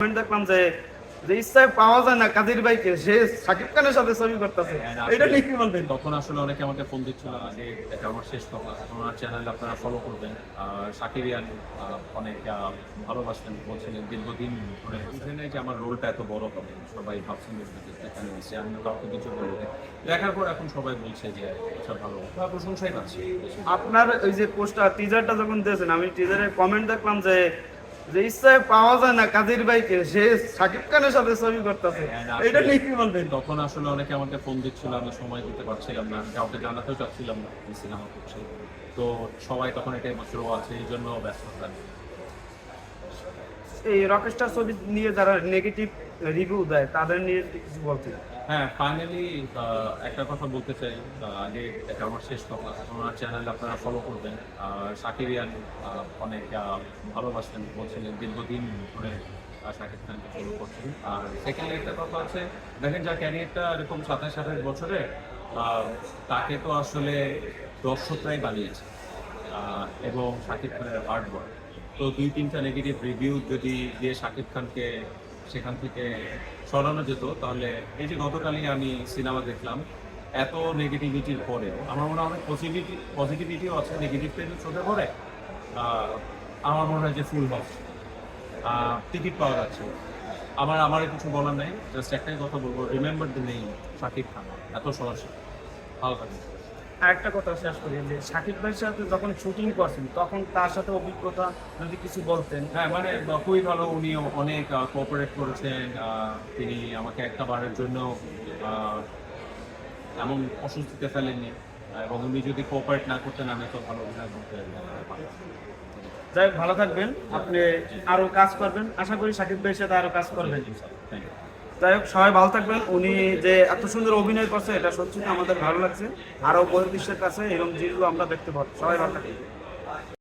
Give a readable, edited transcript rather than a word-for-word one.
Comment দেখলাম যে যে ইচ্ছায় পাওয়া যায় না কাজীর ভাইকে, সে শাকিব খানের সাথে ছবি করতেছে। এটা নিয়ে কি বলবেন? তখন আসলে অনেকে আমাকে ফোন দিচ্ছিল যে এটা আমার শেষ কথা, আমার চ্যানেল আপনারা ফলো করবেন। শাকিরিয়ান অনেক ভালোবাসতেন, বলছিলেন দীর্ঘদিন ধরে বুঝলেন যে আমার রোলটা এত বড় হবে, সবাই ভাবছেন এখানে এসে আমি কাউকে কিছু বলবো। দেখার পর এখন সবাই বলছে যে আচ্ছা ভালো, প্রশংসাই পাচ্ছি। আপনার ওই যে পোস্টার টিজারটা যখন দিয়েছেন, আমি টিজারে কমেন্ট দেখলাম যে যে ইচ্ছায় পাওয়া যায় না কাজীর ভাইকে, সে শাকিব খানের সাথে ছবি করতেছে। এটা নিয়ে কি বলবেন? তখন আসলে অনেকে আমাকে ফোন দিচ্ছিল, আমি সময় দিতে পারছিলাম না, কাউকে জানাতেও চাচ্ছিলাম না সিনেমা করছি। তো সবাই তখন এটাই বছর আছে, এই জন্য ব্যস্ত থাকি। এই রকস্টার ছবি নিয়ে যারা নেগেটিভ রিভিউ দেয় তাদের নিয়ে কিছু বলতে? হ্যাঁ, ফাইনালি একটা কথা বলতে চাই, আগে এটা আমার শেষ কথা, আমার চ্যানেল আপনারা ফলো করবেন। শাকিরিয়ান অনেক ভালোবাসতেন, বলছিলেন দীর্ঘদিন ধরে শাকিব খানকে ফলো করছেন। আর সেকেন্ড একটা কথা আছে, দেখেন যার ক্যারিয়ারটা এরকম 27-28 বছরে, তাকে তো আসলে দর্শকরাই বানিয়েছে এবং শাকিব খানের হার্ড ওয়ার্ক। তো 2-3টা নেগেটিভ রিভিউ যদি দিয়ে শাকিব খানকে সেখান থেকে সরানো যেত, তাহলে এই যে গতকালই আমি সিনেমা দেখলাম, এত নেগেটিভিটির পরেও আমার মনে হয় অনেক পজিটিভিটিও আছে, নেগেটিভটা একটু চোখে পড়ে। আমার মনে হয় যে ফুল হাউস টিকিট পাওয়া যাচ্ছে। আমার কিছু বলার নেই, জাস্ট একটাই কথা বলবো, remember the name Shakib Khan, এত সরাসরি ভালো থাকে। আরেকটা কথা শেষ করি, যে শাকিব ভাইয়ের সাথে যখন শুটিং করছেন তখন তার সাথে অভিজ্ঞতা যদি কিছু বলতেন। হ্যাঁ, মানে খুবই ভালো, উনি অনেক কোঅপারেট করেছেন। তিনি আমাকে একটা বারের জন্য এমন অস্বস্তিতে ফেলেননি, এবং উনি যদি কোঅপারেট না করতেন আমি তো ভালো অভিনয় করতে পারতাম। যাই হোক, ভালো থাকবেন, আপনি আরো কাজ করবেন, আশা করি শাকিব ভাইয়ের সাথে আরো কাজ করবেন। Thank you. যাই হোক, সবাই ভালো থাকবেন। উনি যে এত সুন্দর অভিনয় করছে, এটা সত্যি আমাদের ভালো লাগছে। আরো বহির্বিশ্বের কাছে এরকম জিনিসগুলো আমরা দেখতে পাবো। সবাই ভালো থাকবেন।